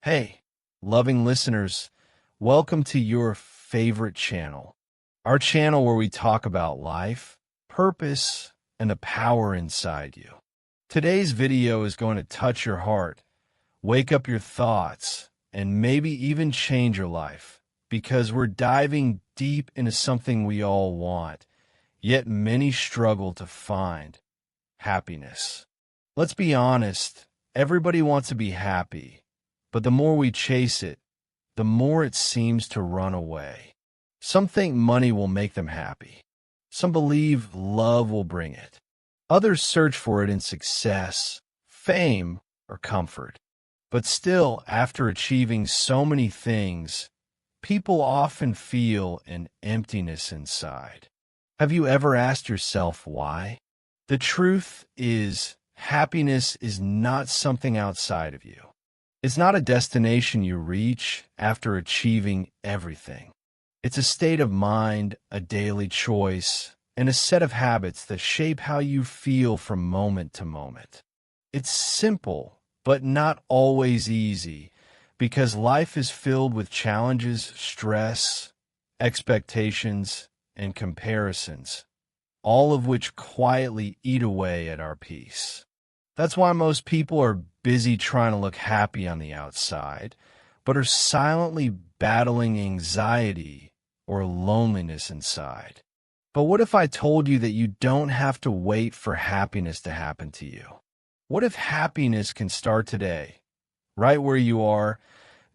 Hey, loving listeners, welcome to your favorite channel. Our channel where we talk about life, purpose, and the power inside you. Today's video is going to touch your heart, wake up your thoughts, and maybe even change your life because we're diving deep into something we all want, yet many struggle to find: happiness. Let's be honest, everybody wants to be happy. But the more we chase it, the more it seems to run away. Some think money will make them happy. Some believe love will bring it. Others search for it in success, fame, or comfort. But still, after achieving so many things, people often feel an emptiness inside. Have you ever asked yourself why? The truth is, happiness is not something outside of you. It's not a destination you reach after achieving everything. It's a state of mind, a daily choice, and a set of habits that shape how you feel from moment to moment. It's simple, but not always easy, because life is filled with challenges, stress, expectations, and comparisons, all of which quietly eat away at our peace. That's why most people are busy trying to look happy on the outside, but are silently battling anxiety or loneliness inside. But what if I told you that you don't have to wait for happiness to happen to you? What if happiness can start today, right where you are,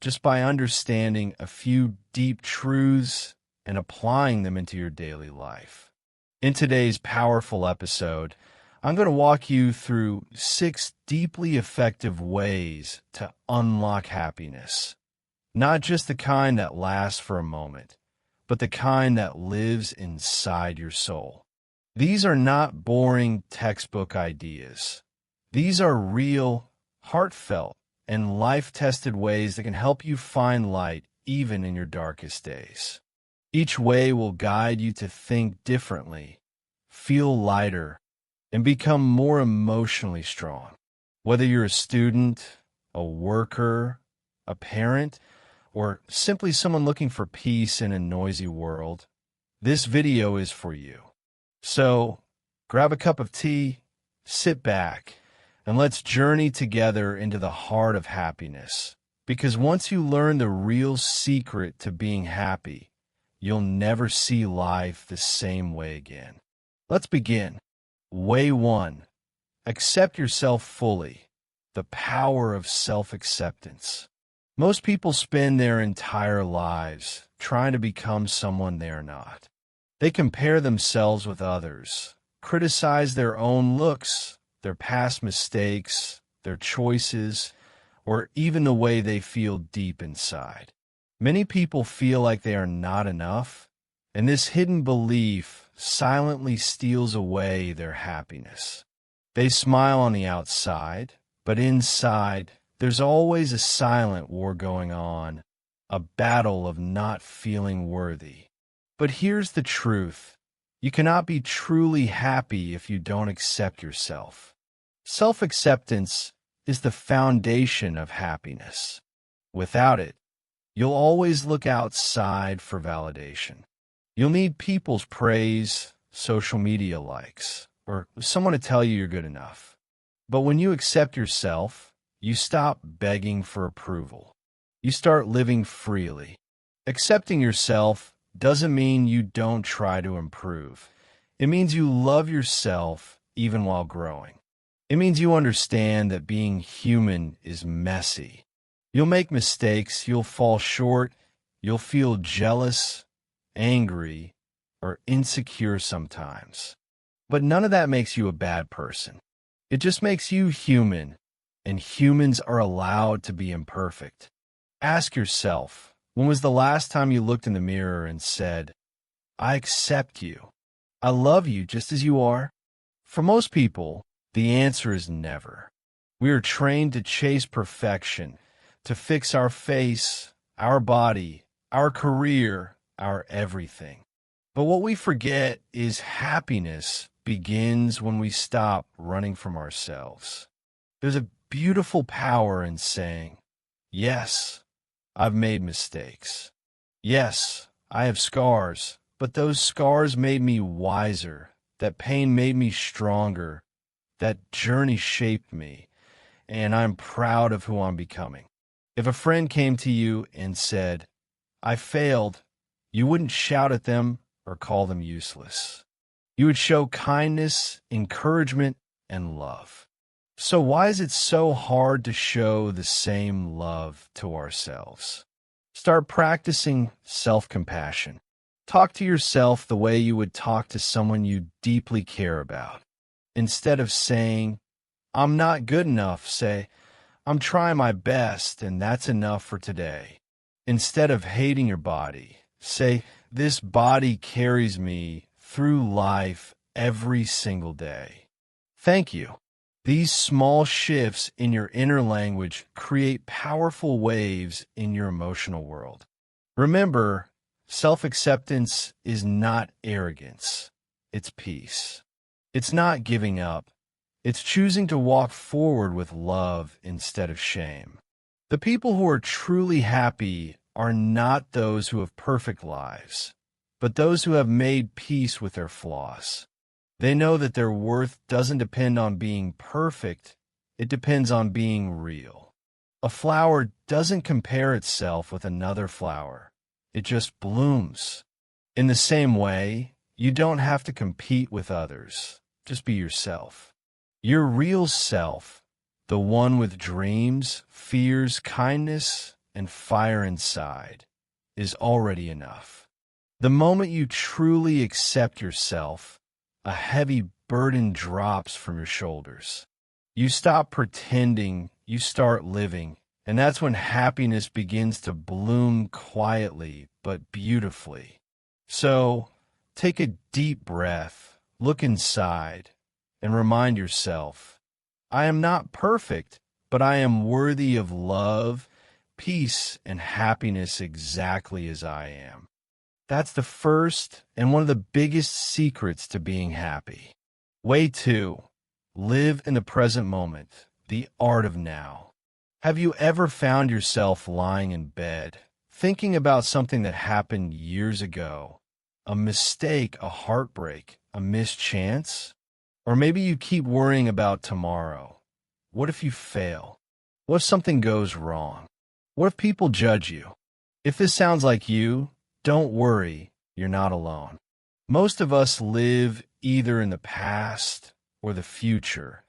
just by understanding a few deep truths and applying them into your daily life? In today's powerful episode, I'm going to walk you through 6 deeply effective ways to unlock happiness. Not just the kind that lasts for a moment, but the kind that lives inside your soul. These are not boring textbook ideas. These are real, heartfelt, and life-tested ways that can help you find light even in your darkest days. Each way will guide you to think differently, feel lighter, and become more emotionally strong. Whether you're a student, a worker, a parent, or simply someone looking for peace in a noisy world, this video is for you. So, grab a cup of tea, sit back, and let's journey together into the heart of happiness. Because once you learn the real secret to being happy, you'll never see life the same way again. Let's begin. Way 1. Accept yourself fully. The power of self-acceptance. Most people spend their entire lives trying to become someone they're not. They compare themselves with others, criticize their own looks, their past mistakes, their choices, or even the way they feel deep inside. Many people feel like they are not enough, and this hidden belief silently steals away their happiness. They smile on the outside, but inside, there's always a silent war going on, a battle of not feeling worthy. But here's the truth. You cannot be truly happy if you don't accept yourself. Self-acceptance is the foundation of happiness. Without it, you'll always look outside for validation. You'll need people's praise, social media likes, or someone to tell you you're good enough. But when you accept yourself, you stop begging for approval. You start living freely. Accepting yourself doesn't mean you don't try to improve. It means you love yourself even while growing. It means you understand that being human is messy. You'll make mistakes, you'll fall short, you'll feel jealous, angry, or insecure sometimes. But none of that makes you a bad person. It just makes you human, and humans are allowed to be imperfect. Ask yourself, when was the last time you looked in the mirror and said, "I accept you. I love you just as you are"? For most people, the answer is never. We are trained to chase perfection, to fix our face, our body, our career, our everything. But what we forget is happiness begins when we stop running from ourselves. There's a beautiful power in saying, Yes, I've made mistakes. Yes, I have scars, but those scars made me wiser. That pain made me stronger. That journey shaped me, and I'm proud of who I'm becoming. If a friend came to you and said, I failed, you wouldn't shout at them or call them useless. You would show kindness, encouragement, and love. So why is it so hard to show the same love to ourselves? Start practicing self-compassion. Talk to yourself the way you would talk to someone you deeply care about. Instead of saying, I'm not good enough, say, I'm trying my best and that's enough for today. Instead of hating your body, say, this body carries me through life every single day. Thank you. These small shifts in your inner language create powerful waves in your emotional world. Remember, self-acceptance is not arrogance. It's peace. It's not giving up. It's choosing to walk forward with love instead of shame. The people who are truly happy are not those who have perfect lives, but those who have made peace with their flaws. They know that their worth doesn't depend on being perfect, it depends on being real. A flower doesn't compare itself with another flower, it just blooms. In the same way, you don't have to compete with others, just be yourself. Your real self, the one with dreams, fears, kindness, and fire inside, is already enough. The moment you truly accept yourself, a heavy burden drops from your shoulders. You stop pretending, you start living, and that's when happiness begins to bloom quietly but beautifully. So, take a deep breath, look inside, and remind yourself, I am not perfect, but I am worthy of love, peace, and happiness exactly as I am. That's the first and one of the biggest secrets to being happy. Way 2. Live in the present moment, the art of now. Have you ever found yourself lying in bed, thinking about something that happened years ago? A mistake, a heartbreak, a missed chance? Or maybe you keep worrying about tomorrow. What if you fail? What if something goes wrong? What if people judge you? If this sounds like you, don't worry, you're not alone. Most of us live either in the past or the future,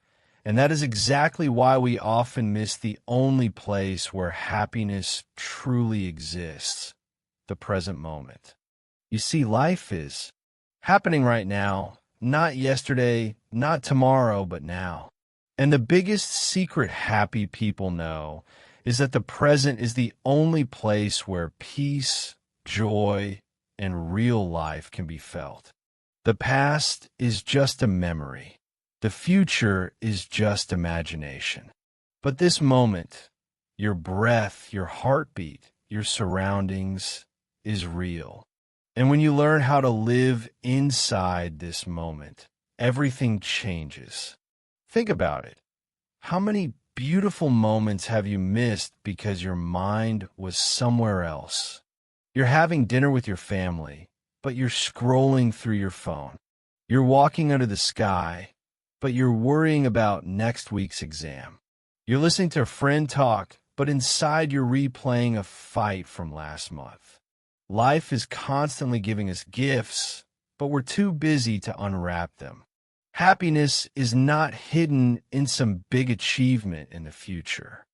and that is exactly why we often miss the only place where happiness truly exists, the present moment. You see, life is happening right now, not yesterday, not tomorrow, but now. And the biggest secret happy people know is that the present is the only place where peace, joy, and real life can be felt. The past is just a memory. The future is just imagination. But this moment, your breath, your heartbeat, your surroundings is real. And when you learn how to live inside this moment, everything changes. Think about it. How many beautiful moments have you missed because your mind was somewhere else? You're having dinner with your family, but you're scrolling through your phone. You're walking under the sky, but you're worrying about next week's exam. You're listening to a friend talk, but inside you're replaying a fight from last month. Life is constantly giving us gifts, but we're too busy to unwrap them. Happiness is not hidden in some big achievement in the future.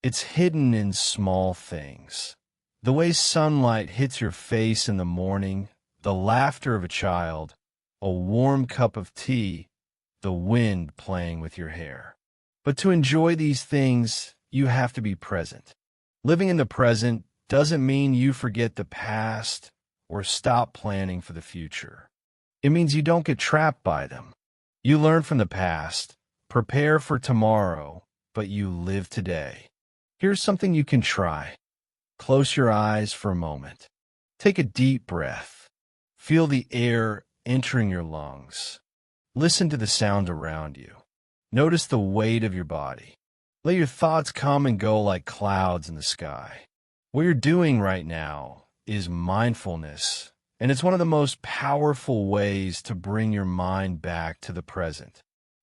It's hidden in small things. The way sunlight hits your face in the morning, the laughter of a child, a warm cup of tea, the wind playing with your hair. But to enjoy these things, you have to be present. Living in the present doesn't mean you forget the past or stop planning for the future. It means you don't get trapped by them. You learn from the past, prepare for tomorrow, but you live today. Here's something you can try. Close your eyes for a moment. Take a deep breath. Feel the air entering your lungs. Listen to the sound around you. Notice the weight of your body. Let your thoughts come and go like clouds in the sky. What you're doing right now is mindfulness, and it's one of the most powerful ways to bring your mind back to the present.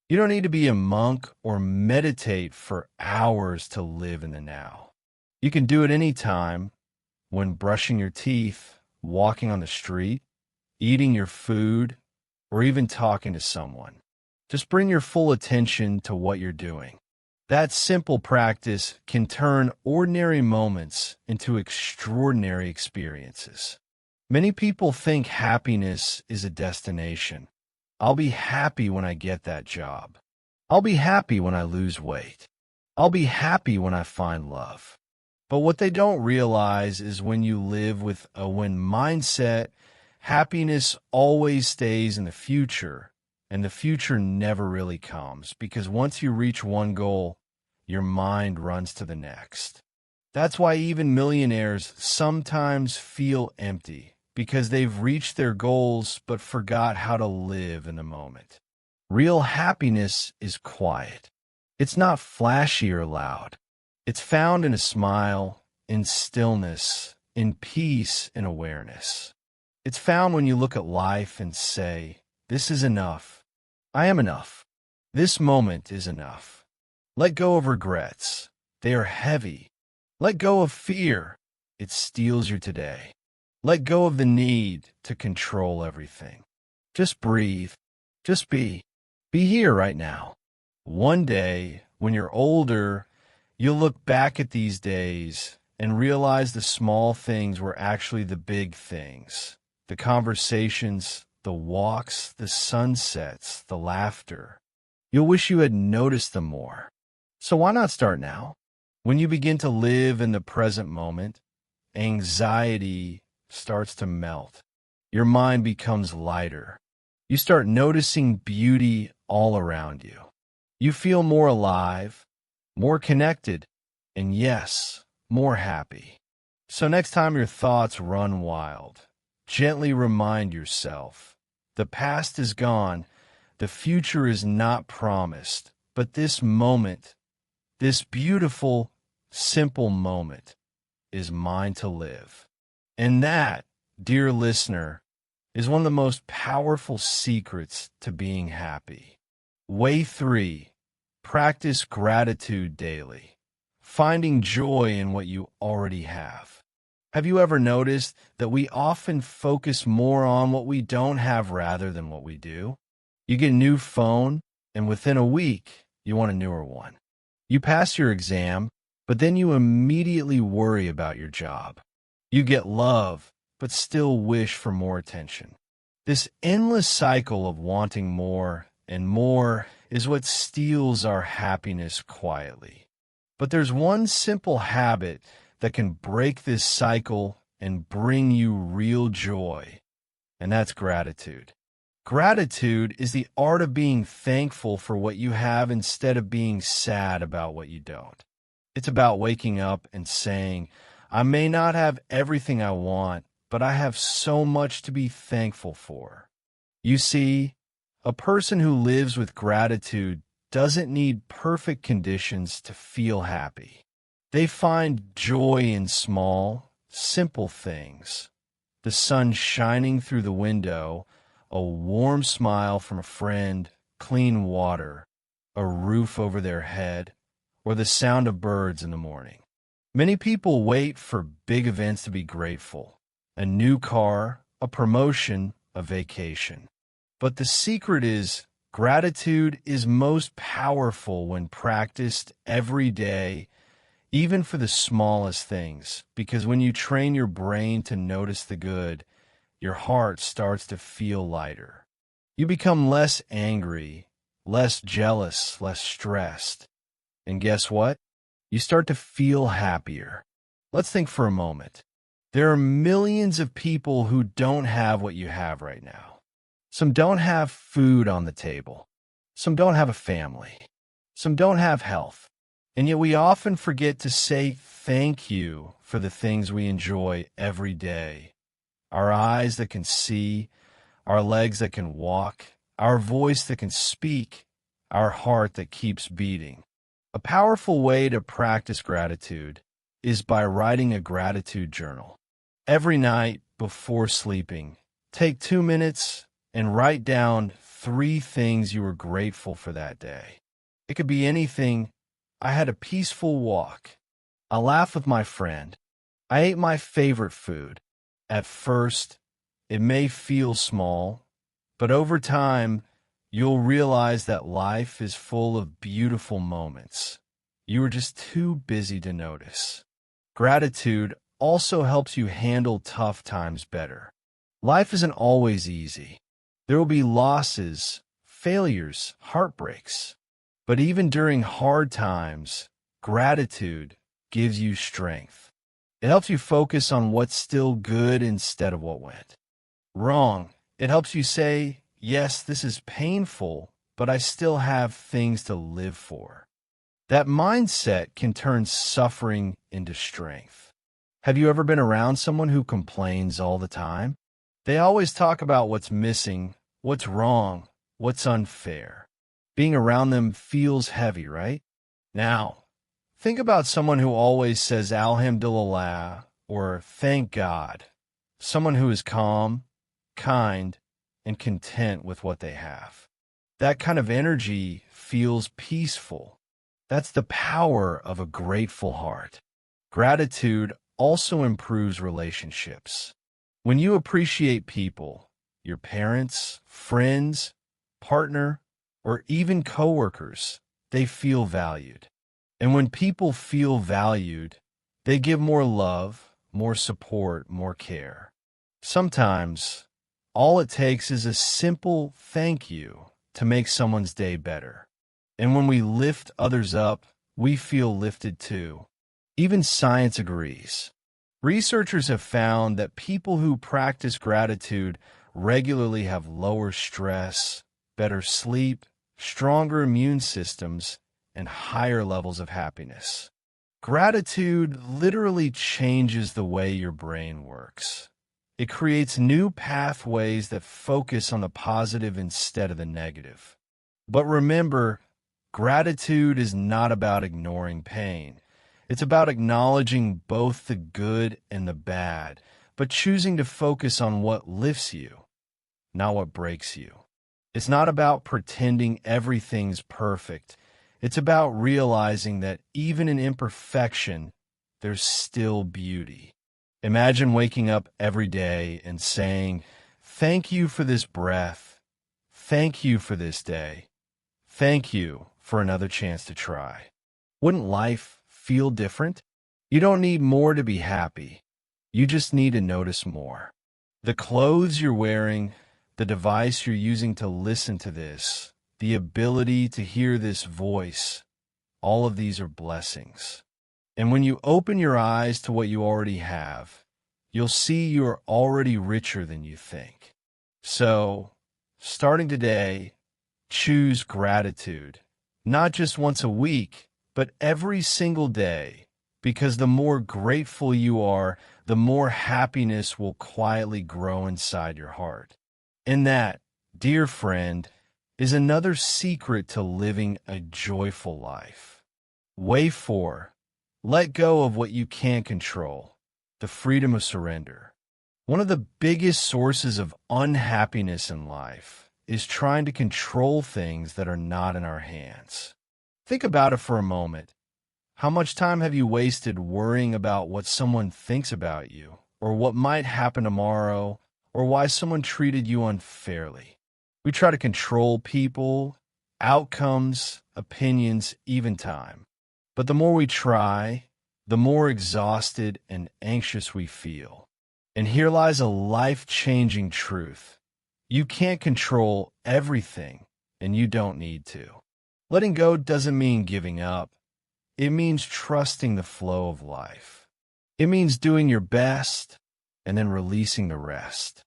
You don't need to be a monk or meditate for hours to live in the now. You can do it anytime, when brushing your teeth, walking on the street, eating your food, or even talking to someone. Just bring your full attention to what you're doing. That simple practice can turn ordinary moments into extraordinary experiences. Many people think happiness is a destination. I'll be happy when I get that job. I'll be happy when I lose weight. I'll be happy when I find love. But what they don't realize is when you live with a when mindset, happiness always stays in the future, and the future never really comes, because once you reach one goal, your mind runs to the next. That's why even millionaires sometimes feel empty, because they've reached their goals but forgot how to live in the moment. Real happiness is quiet. It's not flashy or loud. It's found in a smile, in stillness, in peace and awareness. It's found when you look at life and say, "This is enough. I am enough. This moment is enough." Let go of regrets. They are heavy. Let go of fear. It steals your today. Let go of the need to control everything. Just breathe. Just be. Be here right now. One day, when you're older, you'll look back at these days and realize the small things were actually the big things. The conversations, the walks, the sunsets, the laughter. You'll wish you had noticed them more. So why not start now? When you begin to live in the present moment, anxiety starts to melt. Your mind becomes lighter. You start noticing beauty all around you. You feel more alive, more connected, and yes, more happy. So next time your thoughts run wild, gently remind yourself, the past is gone, the future is not promised, but this moment, this beautiful, simple moment, is mine to live. And that, dear listener, is one of the most powerful secrets to being happy. Way 3, practice gratitude daily, finding joy in what you already have. Have you ever noticed that we often focus more on what we don't have rather than what we do? You get a new phone, and within a week, you want a newer one. You pass your exam, but then you immediately worry about your job. You get love, but still wish for more attention. This endless cycle of wanting more and more is what steals our happiness quietly. But there's one simple habit that can break this cycle and bring you real joy, and that's gratitude. Gratitude is the art of being thankful for what you have instead of being sad about what you don't. It's about waking up and saying, I may not have everything I want, but I have so much to be thankful for. You see, a person who lives with gratitude doesn't need perfect conditions to feel happy. They find joy in small, simple things. The sun shining through the window, a warm smile from a friend, clean water, a roof over their head, or the sound of birds in the morning. Many people wait for big events to be grateful. A new car, a promotion, a vacation. But the secret is, gratitude is most powerful when practiced every day, even for the smallest things, because when you train your brain to notice the good, your heart starts to feel lighter. You become less angry, less jealous, less stressed. And guess what? You start to feel happier. Let's think for a moment. There are millions of people who don't have what you have right now. Some don't have food on the table. Some don't have a family. Some don't have health. And yet we often forget to say thank you for the things we enjoy every day. Our eyes that can see, our legs that can walk, our voice that can speak, our heart that keeps beating. A powerful way to practice gratitude is by writing a gratitude journal. Every night before sleeping, take 2 minutes and write down 3 things you were grateful for that day. It could be anything. I had a peaceful walk. I laughed with my friend. I ate my favorite food. At first, it may feel small, but over time, you'll realize that life is full of beautiful moments. You were just too busy to notice. Gratitude also helps you handle tough times better. Life isn't always easy. There will be losses, failures, heartbreaks. But even during hard times, gratitude gives you strength. It helps you focus on what's still good instead of what went wrong. It helps you say, yes, this is painful, but I still have things to live for. That mindset can turn suffering into strength. Have you ever been around someone who complains all the time? They always talk about what's missing, what's wrong, what's unfair. Being around them feels heavy, right? Now, think about someone who always says Alhamdulillah or thank God. Someone who is calm, kind, and content with what they have. That kind of energy feels peaceful. That's the power of a grateful heart. Gratitude also improves relationships. When you appreciate people, your parents, friends, partner, or even coworkers, they feel valued. And when people feel valued, they give more love, more support, more care. Sometimes, all it takes is a simple thank you to make someone's day better. And when we lift others up, we feel lifted too. Even science agrees. Researchers have found that people who practice gratitude regularly have lower stress, better sleep, stronger immune systems, and higher levels of happiness. Gratitude literally changes the way your brain works. It creates new pathways that focus on the positive instead of the negative. But remember, gratitude is not about ignoring pain. It's about acknowledging both the good and the bad, but choosing to focus on what lifts you, not what breaks you. It's not about pretending everything's perfect. It's about realizing that even in imperfection, there's still beauty. Imagine waking up every day and saying, thank you for this breath. Thank you for this day. Thank you for another chance to try. Wouldn't life feel different? You don't need more to be happy. You just need to notice more. The clothes you're wearing, the device you're using to listen to this, the ability to hear this voice, all of these are blessings. And when you open your eyes to what you already have, you'll see you're already richer than you think. So, starting today, choose gratitude, not just once a week, but every single day, because the more grateful you are, the more happiness will quietly grow inside your heart. And that, dear friend, is another secret to living a joyful life. Way 4. Let go of what you can't control. The freedom of surrender. One of the biggest sources of unhappiness in life is trying to control things that are not in our hands. Think about it for a moment. How much time have you wasted worrying about what someone thinks about you, or what might happen tomorrow, or why someone treated you unfairly? We try to control people, outcomes, opinions, even time. But the more we try, the more exhausted and anxious we feel. And here lies a life-changing truth. You can't control everything, and you don't need to. Letting go doesn't mean giving up. It means trusting the flow of life. It means doing your best and then releasing the rest.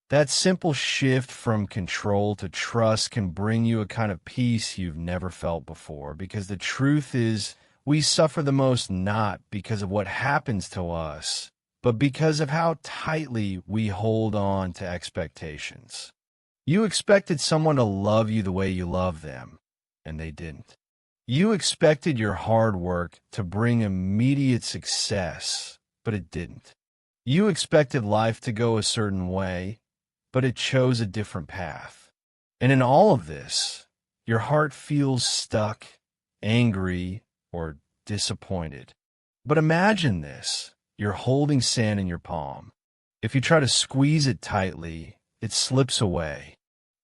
That simple shift from control to trust can bring you a kind of peace you've never felt before, because the truth is, we suffer the most not because of what happens to us, but because of how tightly we hold on to expectations. You expected someone to love you the way you love them, and they didn't. You expected your hard work to bring immediate success, but it didn't. You expected life to go a certain way, but it chose a different path. And in all of this, your heart feels stuck, angry, or disappointed. But imagine this. You're holding sand in your palm. If you try to squeeze it tightly, it slips away.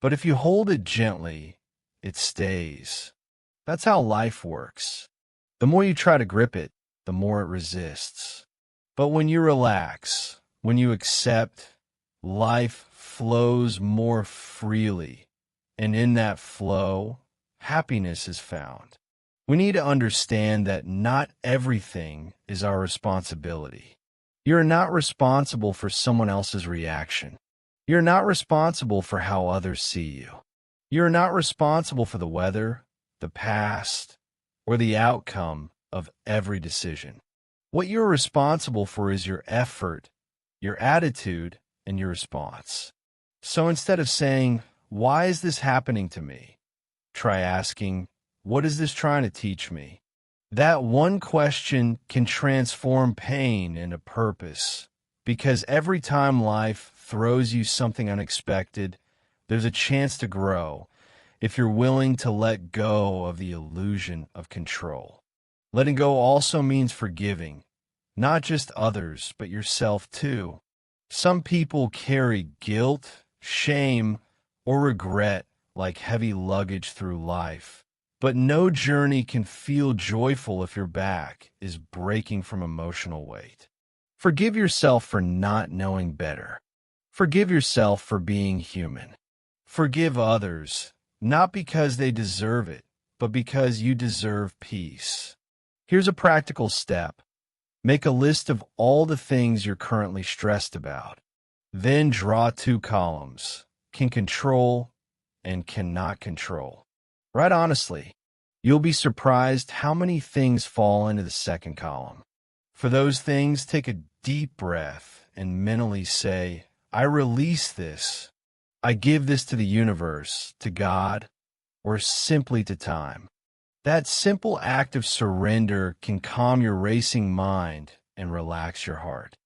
But if you hold it gently, it stays. That's how life works. The more you try to grip it, the more it resists. But when you relax, when you accept, life flows more freely. And in that flow, happiness is found. We need to understand that not everything is our responsibility. You're not responsible for someone else's reaction. You're not responsible for how others see you. You're not responsible for the weather, the past, or the outcome of every decision. What you're responsible for is your effort, your attitude, and your response. So instead of saying, "Why is this happening to me?" try asking, "What is this trying to teach me?" That one question can transform pain into purpose, because every time life throws you something unexpected, there's a chance to grow if you're willing to let go of the illusion of control. Letting go also means forgiving, not just others, but yourself too. Some people carry guilt, shame, or regret like heavy luggage through life. But no journey can feel joyful if your back is breaking from emotional weight. Forgive yourself for not knowing better. Forgive yourself for being human. Forgive others, not because they deserve it, but because you deserve peace. Here's a practical step. Make a list of all the things you're currently stressed about. Then draw 2 columns, can control and cannot control. Write honestly. You'll be surprised how many things fall into the second column. For those things, take a deep breath and mentally say, "I release this. I give this to the universe, to God, or simply to time." That simple act of surrender can calm your racing mind and relax your heart.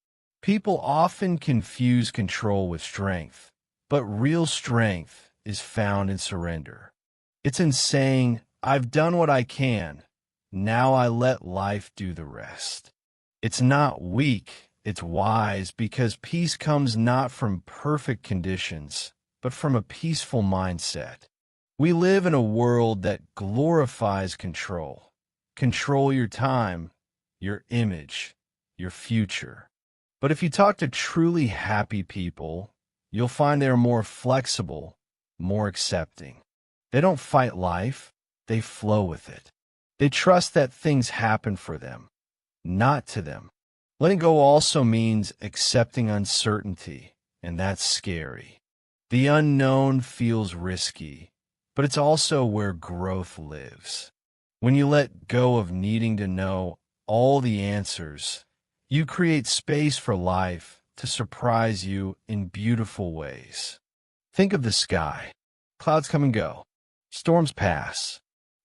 People often confuse control with strength, but real strength is found in surrender. It's in saying, "I've done what I can. Now I let life do the rest." It's not weak, it's wise, because peace comes not from perfect conditions, but from a peaceful mindset. We live in a world that glorifies control. Control your time, your image, your future. But if you talk to truly happy people, you'll find they're more flexible, more accepting. They don't fight life, they flow with it. They trust that things happen for them, not to them. Letting go also means accepting uncertainty, and that's scary. The unknown feels risky, but it's also where growth lives. When you let go of needing to know all the answers, you create space for life to surprise you in beautiful ways. Think of the sky. Clouds come and go. Storms pass.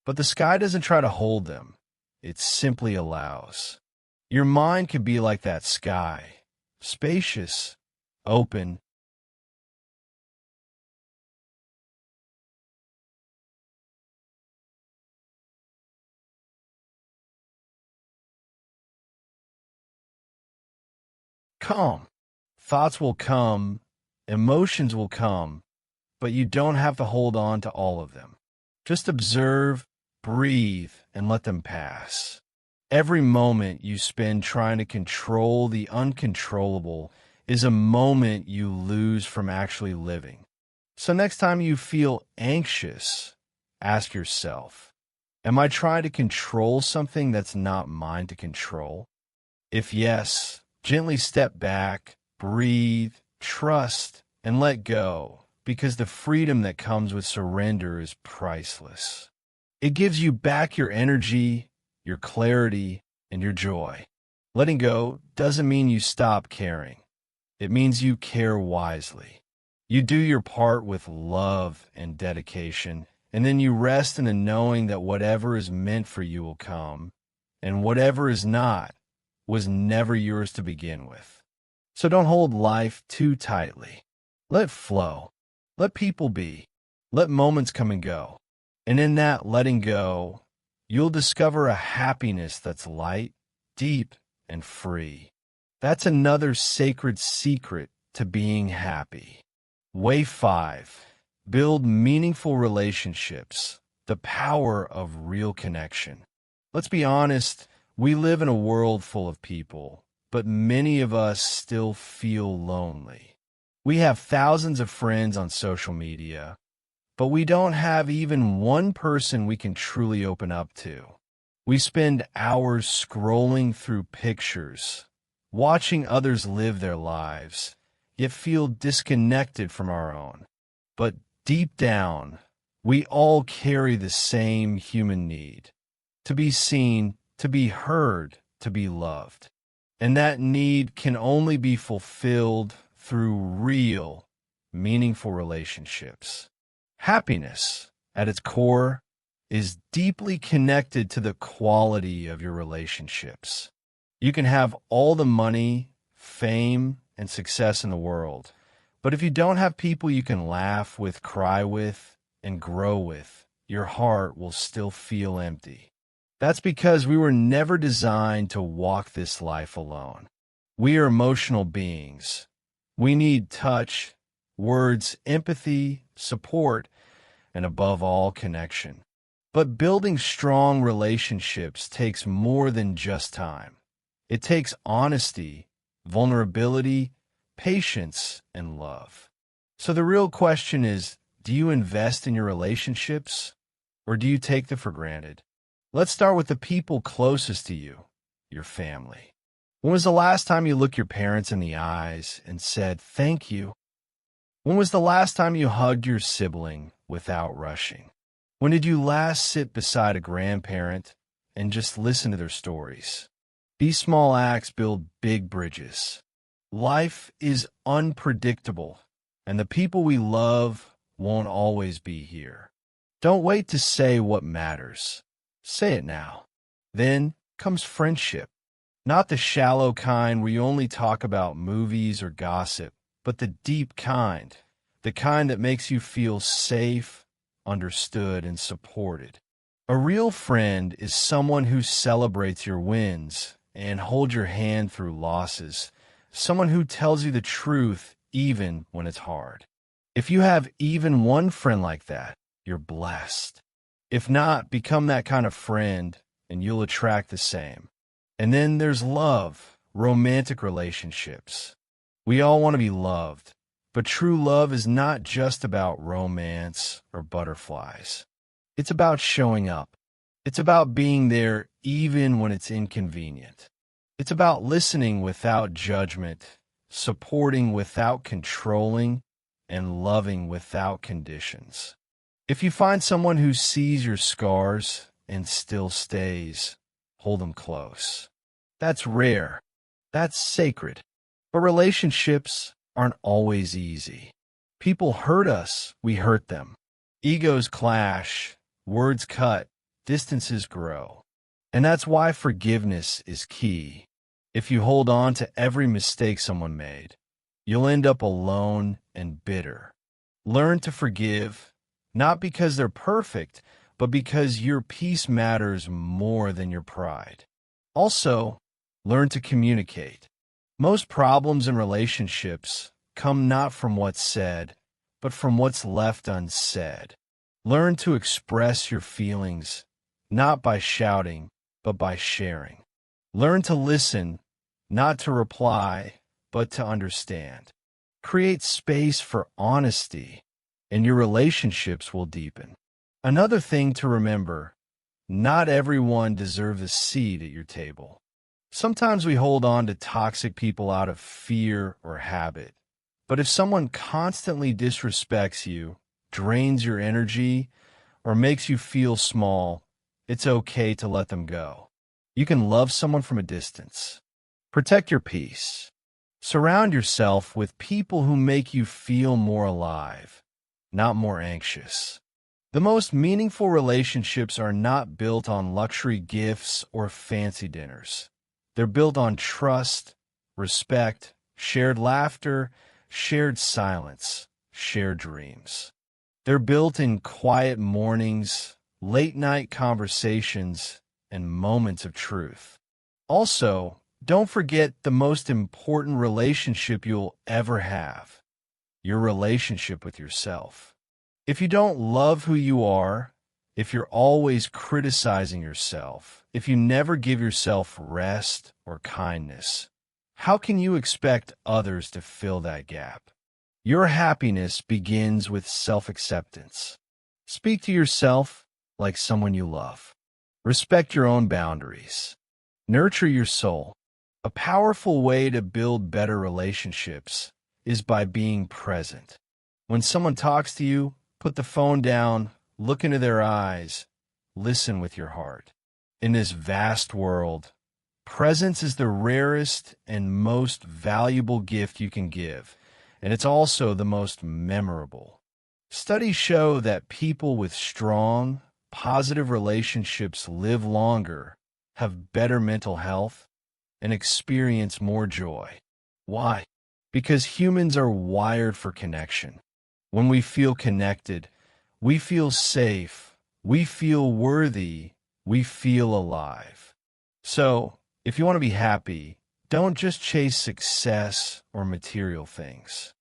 But the sky doesn't try to hold them. It simply allows. Your mind can be like that sky. Spacious, open, calm. Thoughts will come, emotions will come, but you don't have to hold on to all of them. Just observe, breathe, and let them pass. Every moment you spend trying to control the uncontrollable is a moment you lose from actually living. So next time you feel anxious, ask yourself, am I trying to control something that's not mine to control? If yes, gently step back, breathe, trust, and let go, because the freedom that comes with surrender is priceless. It gives you back your energy, your clarity, and your joy. Letting go doesn't mean you stop caring. It means you care wisely. You do your part with love and dedication, And then you rest in the knowing that whatever is meant for you will come, and whatever is not was never yours to begin with. So don't hold life too tightly. Let it flow. Let people be. Let moments come and go. And in that letting go, you'll discover a happiness that's light, deep, and free. That's another sacred secret to being happy. Way 5. Build meaningful relationships. The power of real connection. Let's be honest, we live in a world full of people, but many of us still feel lonely. We have thousands of friends on social media, but we don't have even one person we can truly open up to. We spend hours scrolling through pictures, watching others live their lives, yet feel disconnected from our own. But deep down, we all carry the same human need: to be seen, to be heard, to be loved. And that need can only be fulfilled through real, meaningful relationships. Happiness, at its core, is deeply connected to the quality of your relationships. You can have all the money, fame, and success in the world, but if you don't have people you can laugh with, cry with, and grow with, your heart will still feel empty. That's because we were never designed to walk this life alone. We are emotional beings. We need touch, words, empathy, support, and above all, connection. But building strong relationships takes more than just time. It takes honesty, vulnerability, patience, and love. So the real question is, do you invest in your relationships, or do you take them for granted? Let's start with the people closest to you, your family. When was the last time you looked your parents in the eyes and said, "Thank you"? When was the last time you hugged your sibling without rushing? When did you last sit beside a grandparent and just listen to their stories? These small acts build big bridges. Life is unpredictable, and the people we love won't always be here. Don't wait to say what matters. Say it now. Then comes friendship. Not the shallow kind where you only talk about movies or gossip, but the deep kind. The kind that makes you feel safe, understood, and supported. A real friend is someone who celebrates your wins and holds your hand through losses. Someone who tells you the truth even when it's hard. If you have even one friend like that, you're blessed. If not, become that kind of friend and you'll attract the same. And then there's love, romantic relationships. We all want to be loved, but true love is not just about romance or butterflies. It's about showing up. It's about being there even when it's inconvenient. It's about listening without judgment, supporting without controlling, and loving without conditions. If you find someone who sees your scars and still stays, hold them close. That's rare. That's sacred. But relationships aren't always easy. People hurt us, we hurt them. Egos clash, words cut, distances grow. And that's why forgiveness is key. If you hold on to every mistake someone made, you'll end up alone and bitter. Learn to forgive, not because they're perfect, but because your peace matters more than your pride. Also, learn to communicate. Most problems in relationships come not from what's said, but from what's left unsaid. Learn to express your feelings, not by shouting, but by sharing. Learn to listen, not to reply, but to understand. Create space for honesty, and your relationships will deepen. Another thing to remember, not everyone deserves a seat at your table. Sometimes we hold on to toxic people out of fear or habit. But if someone constantly disrespects you, drains your energy, or makes you feel small, it's okay to let them go. You can love someone from a distance. Protect your peace. Surround yourself with people who make you feel more alive, not more anxious. The most meaningful relationships are not built on luxury gifts or fancy dinners. They're built on trust, respect, shared laughter, shared silence, shared dreams. They're built in quiet mornings, late-night conversations, and moments of truth. Also, don't forget the most important relationship you'll ever have, your relationship with yourself. If you don't love who you are, if you're always criticizing yourself, if you never give yourself rest or kindness, how can you expect others to fill that gap? Your happiness begins with self-acceptance. Speak to yourself like someone you love. Respect your own boundaries. Nurture your soul. A powerful way to build better relationships is by being present. When someone talks to you, put the phone down, look into their eyes, listen with your heart. In this vast world, presence is the rarest and most valuable gift you can give, and it's also the most memorable. Studies show that people with strong, positive relationships live longer, have better mental health, and experience more joy. Why? Because humans are wired for connection. When we feel connected, we feel safe, we feel worthy, we feel alive. So, if you want to be happy, don't just chase success or material things.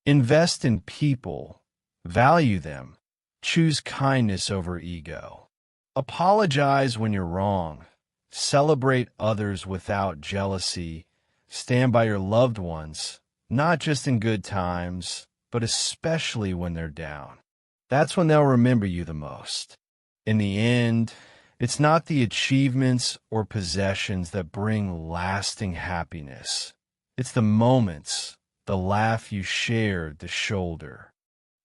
Invest in people, value them, choose kindness over ego. Apologize when you're wrong, celebrate others without jealousy, stand by your loved ones, not just in good times, but especially when they're down. That's when they'll remember you the most. In the end, it's not the achievements or possessions that bring lasting happiness. It's the moments, the laugh you shared, the shoulder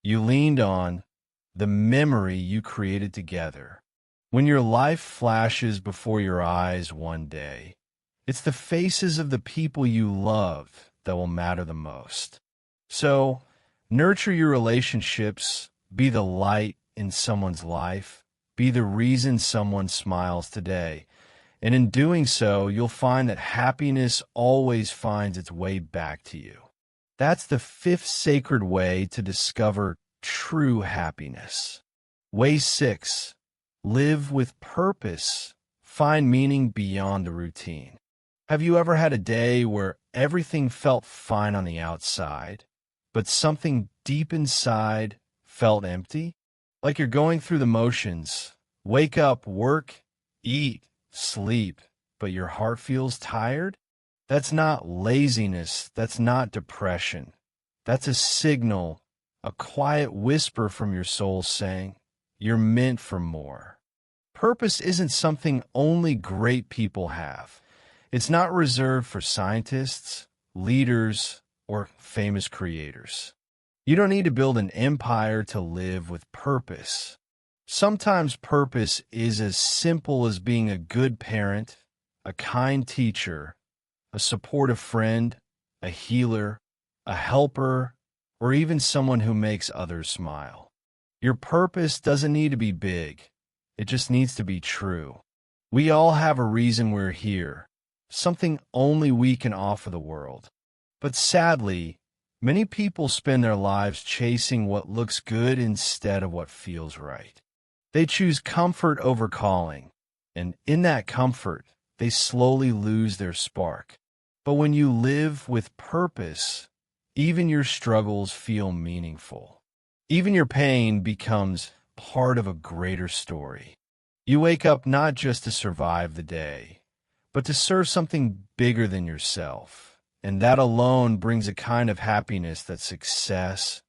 you leaned on, the memory you created together. When your life flashes before your eyes one day, it's the faces of the people you love that will matter the most. So, nurture your relationships, be the light in someone's life, be the reason someone smiles today. And in doing so, you'll find that happiness always finds its way back to you. That's the fifth sacred way to discover true happiness. Way 6. Live with purpose. Find meaning beyond the routine. Have you ever had a day where everything felt fine on the outside, but something deep inside felt empty? Like you're going through the motions. Wake up, work, eat, sleep, but your heart feels tired? That's not laziness. That's not depression. That's a signal, a quiet whisper from your soul saying, you're meant for more. Purpose isn't something only great people have. It's not reserved for scientists, leaders, or famous creators. You don't need to build an empire to live with purpose. Sometimes purpose is as simple as being a good parent, a kind teacher, a supportive friend, a healer, a helper, or even someone who makes others smile. Your purpose doesn't need to be big. It just needs to be true. We all have a reason we're here, something only we can offer the world. But sadly, many people spend their lives chasing what looks good instead of what feels right. They choose comfort over calling, and in that comfort, they slowly lose their spark. But when you live with purpose, even your struggles feel meaningful. Even your pain becomes part of a greater story. You wake up not just to survive the day, but to serve something bigger than yourself. And that alone brings a kind of happiness that success,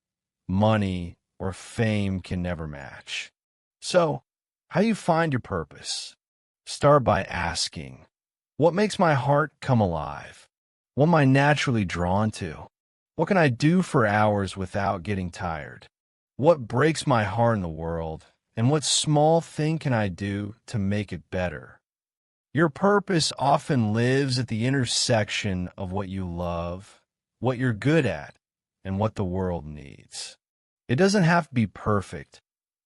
money, or fame can never match. So, how do you find your purpose? Start by asking, what makes my heart come alive? What am I naturally drawn to? What can I do for hours without getting tired? What breaks my heart in the world? And what small thing can I do to make it better? Your purpose often lives at the intersection of what you love, what you're good at, and what the world needs. It doesn't have to be perfect.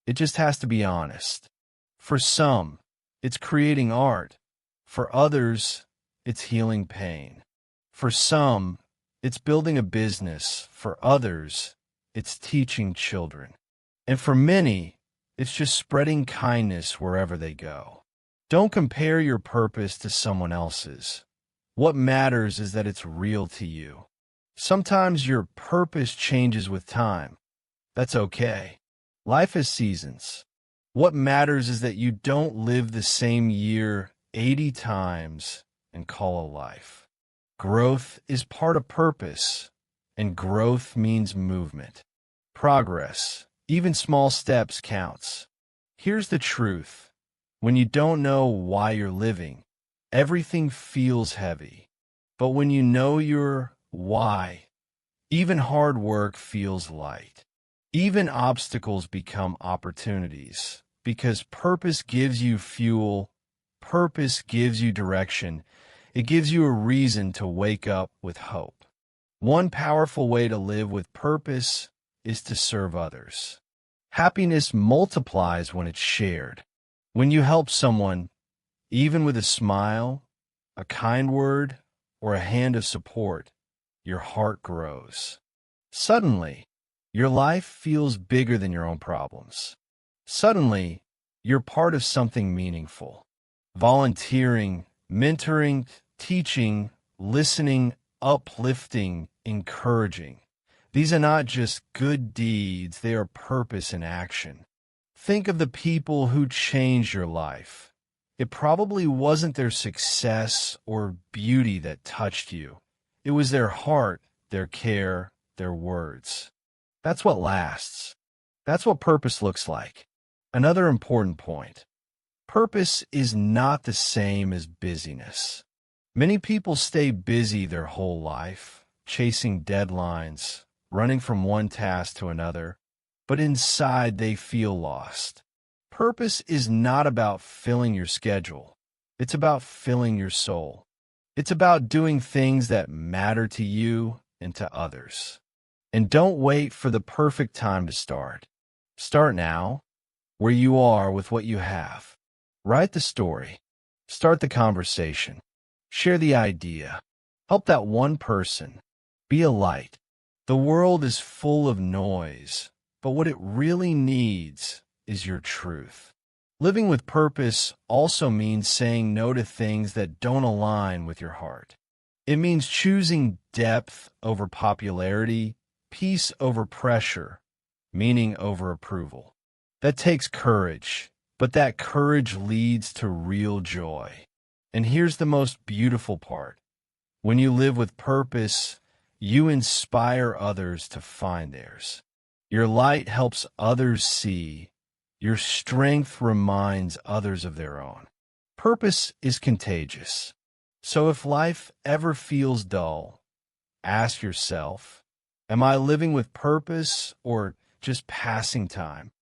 It just has to be honest. For some, it's creating art. For others, it's healing pain. For some, it's building a business. For others, it's teaching children. And for many, it's just spreading kindness wherever they go. Don't compare your purpose to someone else's. What matters is that it's real to you. Sometimes your purpose changes with time. That's okay. Life has seasons. What matters is that you don't live the same year 80 times and call it life. Growth is part of purpose, and growth means movement. Progress, even small steps, counts. Here's the truth. When you don't know why you're living, everything feels heavy. But when you know your why, even hard work feels light. Even obstacles become opportunities, because purpose gives you fuel, purpose gives you direction, it gives you a reason to wake up with hope. One powerful way to live with purpose is to serve others. Happiness multiplies when it's shared. When you help someone, even with a smile, a kind word, or a hand of support, your heart grows. Suddenly, your life feels bigger than your own problems. Suddenly, you're part of something meaningful. Volunteering, mentoring, teaching, listening, uplifting, encouraging. These are not just good deeds, they are purpose in action. Think of the people who changed your life. It probably wasn't their success or beauty that touched you. It was their heart, their care, their words. That's what lasts. That's what purpose looks like. Another important point. Purpose is not the same as busyness. Many people stay busy their whole life, chasing deadlines, running from one task to another, but inside they feel lost. Purpose is not about filling your schedule. It's about filling your soul. It's about doing things that matter to you and to others. And don't wait for the perfect time to start. Start now, where you are with what you have. Write the story. Start the conversation. Share the idea. Help that one person. Be a light. The world is full of noise, but what it really needs is your truth. Living with purpose also means saying no to things that don't align with your heart. It means choosing depth over popularity, peace over pressure, meaning over approval. That takes courage, but that courage leads to real joy. And here's the most beautiful part. When you live with purpose, you inspire others to find theirs. Your light helps others see. Your strength reminds others of their own. Purpose is contagious. So if life ever feels dull, ask yourself, am I living with purpose or just passing time?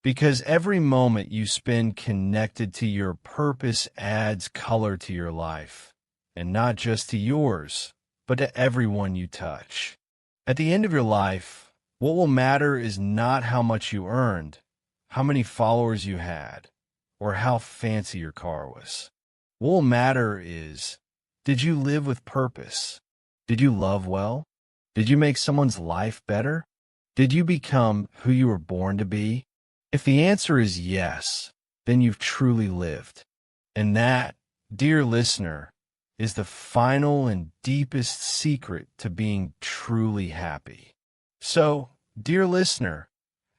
Because every moment you spend connected to your purpose adds color to your life, and not just to yours, but to everyone you touch. At the end of your life, what will matter is not how much you earned, how many followers you had, or how fancy your car was. What will matter is, did you live with purpose? Did you love well? Did you make someone's life better? Did you become who you were born to be? If the answer is yes, then you've truly lived. And that, dear listener, is the final and deepest secret to being truly happy. So, dear listener,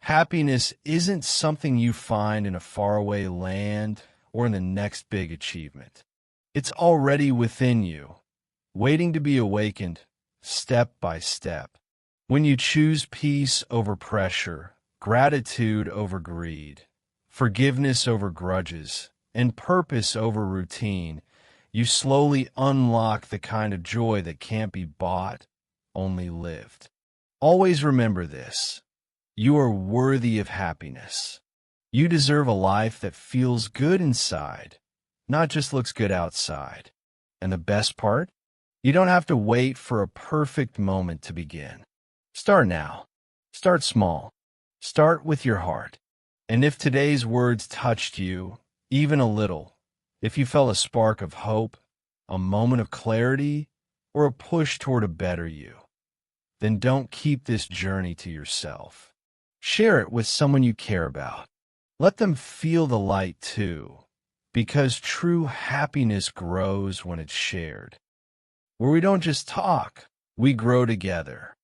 happiness isn't something you find in a faraway land or in the next big achievement. It's already within you, waiting to be awakened step by step. When you choose peace over pressure, gratitude over greed, forgiveness over grudges, and purpose over routine, you slowly unlock the kind of joy that can't be bought, only lived. Always remember this. You are worthy of happiness. You deserve a life that feels good inside, not just looks good outside. And the best part? You don't have to wait for a perfect moment to begin. Start now. Start small. Start with your heart. And if today's words touched you, even a little, if you felt a spark of hope, a moment of clarity, or a push toward a better you, then don't keep this journey to yourself. Share it with someone you care about. Let them feel the light too, because true happiness grows when it's shared. Where we don't just talk, we grow together.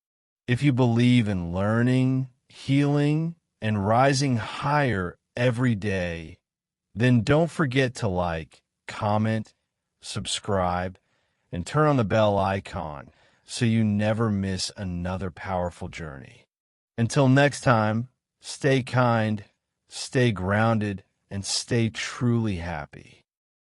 If you believe in learning, healing, and rising higher every day, then don't forget to like, comment, subscribe, and turn on the bell icon so you never miss another powerful journey. Until next time, stay kind, stay grounded, and stay truly happy.